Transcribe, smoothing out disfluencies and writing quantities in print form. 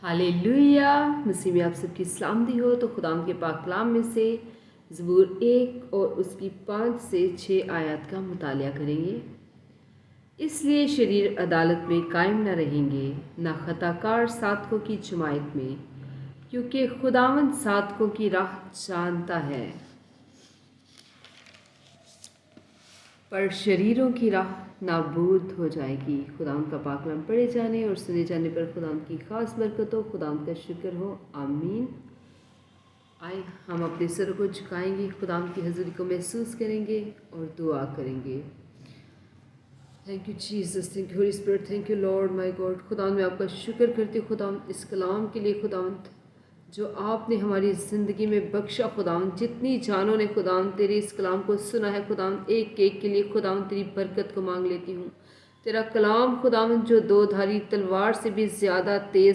Hallelujah. मसीह में आप सबकी सलामती हो। तो खुदाम के पाक कलाम में से ज़बूर 1 और उसकी 5 से 6 आयत का मुतालिया करेंगे। इसलिए शरीर अदालत में कायम न रहेंगे, न खताकार साधकों की जमायत में, क्योंकि खुदावंद साधकों की राह जानता है, पर शरीरों की राह नाबूद हो जाएगी। खुदाम का पाक कलाम पढ़े जाने और सुने जाने पर खुदाम की खास बरकत हो, खुदाम का शुक्र हो। आमीन। आए हम अपने सर को झुकाएंगे, खुदाम की हज़ूरी को महसूस करेंगे और दुआ करेंगे। Thank you Jesus, thank you Holy Spirit, thank you Lord my God. खुदाम मैं आपका शुक्र करती हूँ खुदाम इस कलाम के लिए, खुदाम जो आपने हमारी ज़िंदगी में बख्शा। खुदाम जितनी जानों ने खुदाम तेरे इस कलाम को सुना है, खुदाम एक एक के लिए खुदाम तेरी बरकत को मांग लेती हूँ। तेरा कलाम खुदाम जो दो धारी तलवार से भी ज़्यादा तेज़